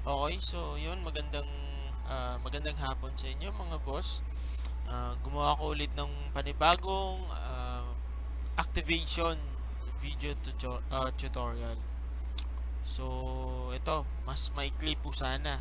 Okay, so yun, magandang hapon sa inyo mga boss. Gumawa ko ulit ng panibagong activation video tutorial. So, ito, mas maikli po sana.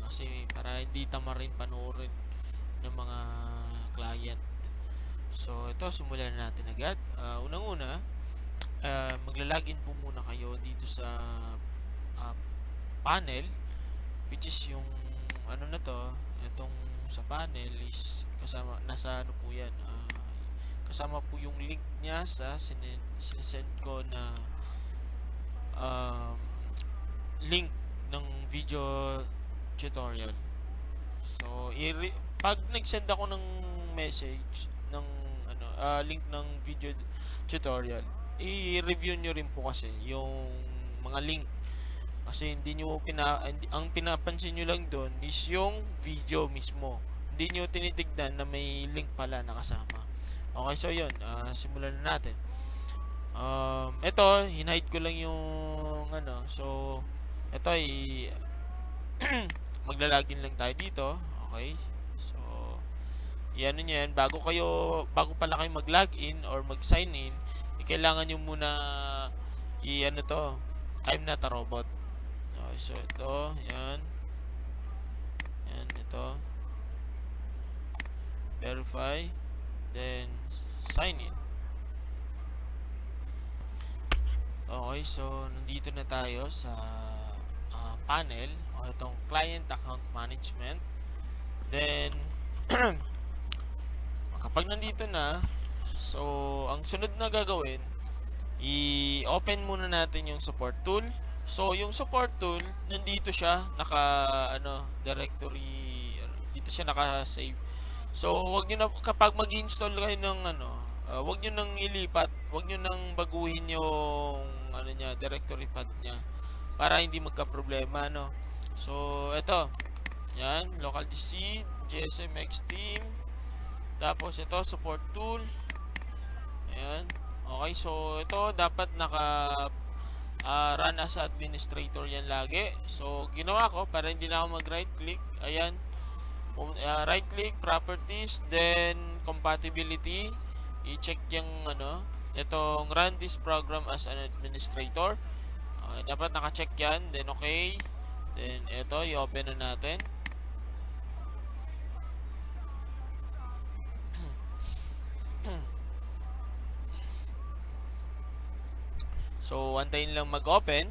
Kasi para hindi tamarin panoorin ng mga client. So, ito, simulan na natin agad. Unang-una, maglalagin po muna kayo dito sa uh, panel, which is yung ano na to, itong sa panel is kasama, nasa ano po yan, kasama po yung link niya sa sinesend ko na um, link ng video tutorial. So pag nag-send ako ng message ng link ng video tutorial, i-review nyo rin po kasi yung mga link. Kasi ang pinapansin nyo lang doon is yung video mismo. Hindi nyo tinitignan na may link pala nakasama. Okay, so yun. Simulan na natin. Ito, hinhide ko lang yung ano. So, ito ay maglalagin lang tayo dito. Okay. So, yan nyo yan. Bago pala kayo mag-login or mag-sign in, kailangan nyo muna i-ano to, I'm not a robot. Okay, so ito, yan. Yan, ito. Verify. Then, sign in. Okay, so nandito na tayo sa panel o itong client account management. Then, kapag nandito na, so ang sunod na gagawin, i-open muna natin yung support tool. So yung support tool, nandito siya directory, dito siya naka-save. So wag niyo na kapag mag-install kayo ng wag niyo nang ilipat, wag niyo nang baguhin yung directory path niya para hindi magka-problema So ito, yan, local DC, GSM Team. Tapos ito support tool. Ayan. Okay, so ito dapat run as administrator yan lagi. So ginawa ko para hindi na ako mag right click. Ayan, right click, properties, then compatibility, i-check yung itong run this program as an administrator. Dapat naka-check yan, then okay, then ito i-open na natin. So, antayin lang mag-open.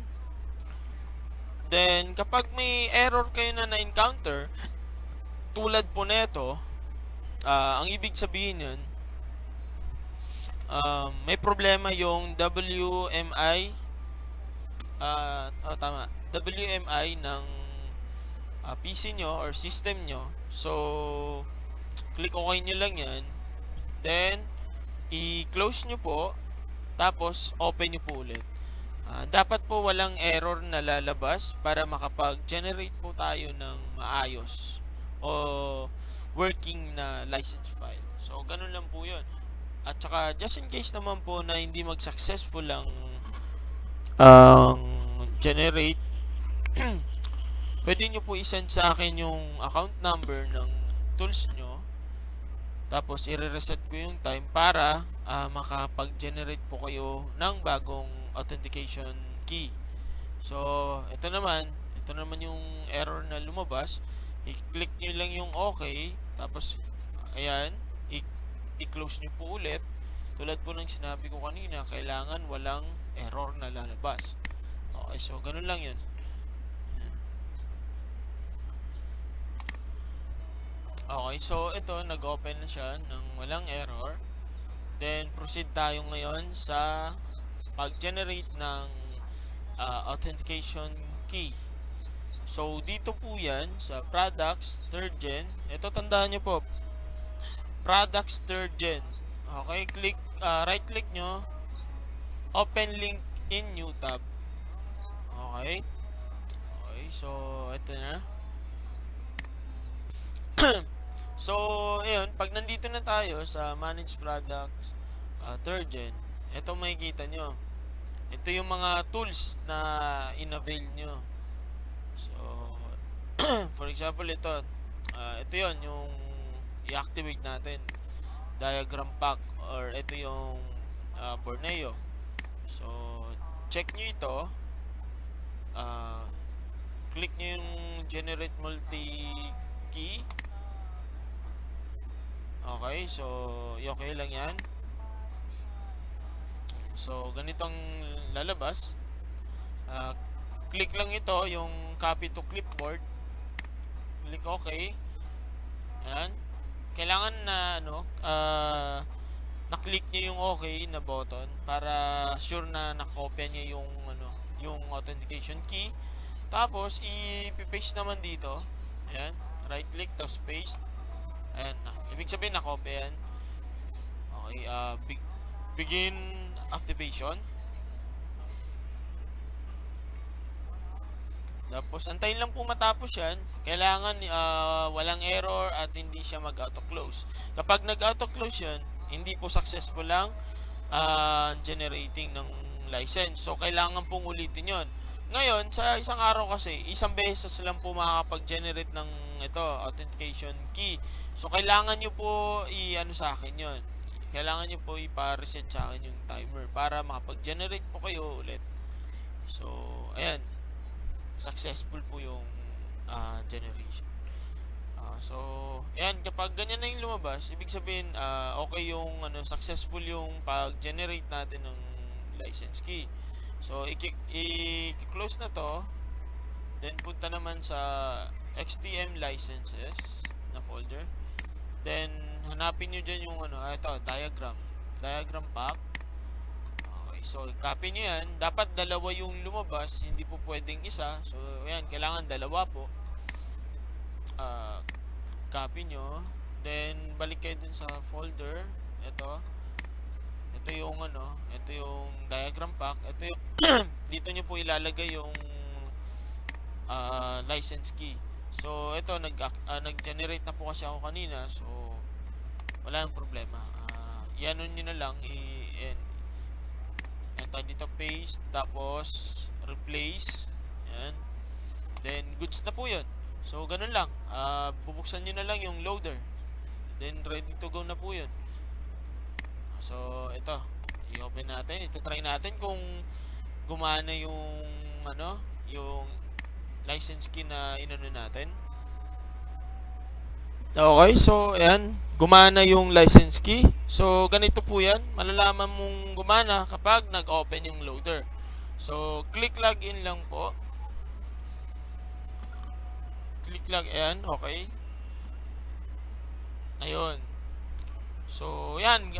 Then, kapag may error kayo na na-encounter, tulad po nito, ang ibig sabihin nun, may problema yung WMI, WMI ng PC nyo or system nyo. So, click OK nyo lang yan. Then, i-close nyo po. Tapos, open nyo po ulit. Dapat po walang error na lalabas para makapag-generate po tayo ng maayos o working na license file. So, ganun lang po yun. At saka, just in case naman po na hindi mag-successful ang generate, pwede nyo po isend sa akin yung account number ng tools nyo. Tapos, i-reset ko yung time para makapag-generate po kayo ng bagong authentication key. So, ito naman yung error na lumabas. I-click nyo lang yung OK. Tapos, ayan, i-close nyo po ulit. Tulad po ng sinabi ko kanina, kailangan walang error na lalabas. Okay, so ganun lang yun. Okay, so ito, nag-open na siya ng walang error. Then, proceed tayo ngayon sa pag-generate ng authentication key. So, dito po yan sa products, third gen. Ito, tandaan nyo po, products, third gen. Okay, right click nyo, open link in new tab. Okay. Okay, so, ito na. So, ayun, pag nandito na tayo sa manage products, third gen, ito makikita nyo. Ito yung mga tools na in-avail nyo. So, for example, ito yon yung i-activate natin. Diagram pack or ito yung Borneo. So, check nyo ito. Uh, Click nyo yung generate multi-key. Okay, so okay lang yan. So, ganitong lalabas. Click lang ito, yung copy to clipboard. Click OK. Ayan. Kailangan na na-click nyo yung OK na button para sure na nakopya nyo yung authentication key. Tapos i-paste naman dito. Ayan, right click tapos paste. Ayan, ibig sabihin nakopya yan. Okay, begin activation. Tapos antayin lang po matapos yan. Kailangan walang error at hindi siya mag-auto close. Kapag nag-auto close yan, hindi po successful lang generating ng license. So kailangan pong ulitin yon. Ngayon, sa isang araw kasi, isang beses lang po makakapag-generate ng authentication key. So kailangan nyo po i-ano sa akin yon. Kailangan nyo po ipa-reset sa akin yung timer para makapag-generate po kayo ulit. So, ayan, successful po yung generation. So, ayan, kapag ganyan na yung lumabas, ibig sabihin okay yung successful yung pag-generate natin ng license key. So, i-close na to. Then punta naman sa XTM licenses na folder. Then hanapin niyo diyan yung ito, diagram pack. So, copy nyo yan. Dapat dalawa yung lumabas. Hindi po pwedeng isa. So, ayan. Kailangan dalawa po. Copy nyo. Then, balik kayo dun sa folder. Ito yung ito yung diagram pack. Ito yung dito nyo po ilalagay yung license key. So, ito nag-generate na po kasi ako kanina. So, wala nang problema. Yan nyo na lang dito paste, tapos replace. Yan. Then goods na po yun. So ganun lang, bubuksan nyo na lang yung loader, then ready to go na po yun. So ito, i-open natin, ito try natin kung gumana yung yung license key na inano natin. Okay, so ayan, gumana yung license key. So ganito po yan, malalaman mong gumana kapag nag-open yung loader. So click login lang po. Click log, ayan, okay. Ayun. So yan,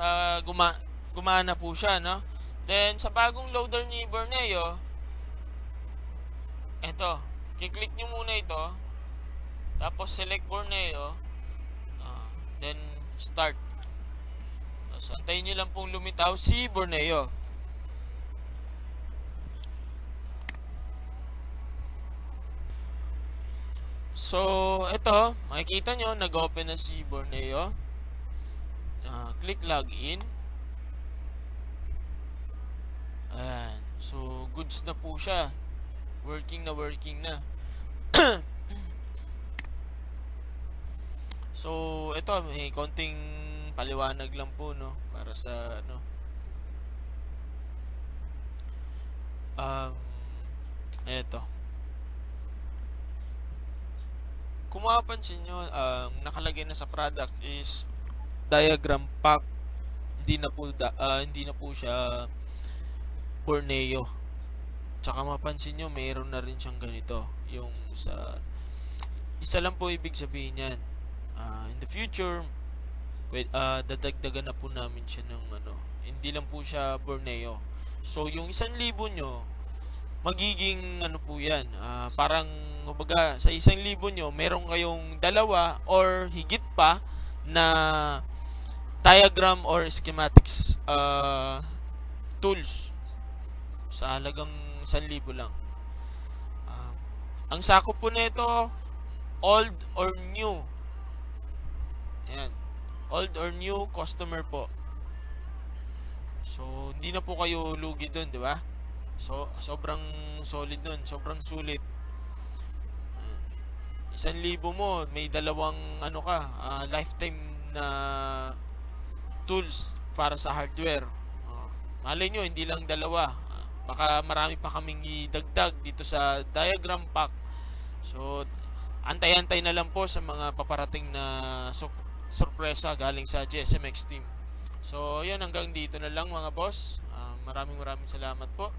gumana po siya, no? Then sa bagong loader ni Borneo, eto, kiklik nyo muna ito, tapos select Borneo, then start. So antayin nyo lang pong lumitaw si Borneo. So ito, makikita nyo nag-open na si Borneo. Click login. Ayan. So goods na po siya. Working na. So ito, may konting paliwanag lang po, no, para sa eto. Kung mapapansin nyo, nakalagay na sa product is diagram pack. Hindi na po siya Borneo. Tsaka mapansin nyo, mayroon na rin siyang ganito. Yung isa lang po ibig sabihin yan. In the future, dadagdagan na po namin siya ng hindi lang po siya Borneo. So yung 1,000 nyo, magiging po yan, parang kumbaga sa 1,000 nyo meron kayong dalawa or higit pa na diagram or schematics tools sa halagang 1,000 lang. Ang sakop po nito, old or new. Ayan, old or new customer po. So hindi na po kayo lugi doon, di ba? So sobrang solid doon, sobrang sulit. 1,000 mo, may dalawang ano ka, lifetime na tools para sa hardware. Malay nyo, hindi lang dalawa. Baka marami pa kaming idagdag dito sa diagram pack. So, antay-antay na lang po sa mga paparating na sorpresa galing sa GSMX team. So, yun, hanggang dito na lang mga boss. Maraming salamat po.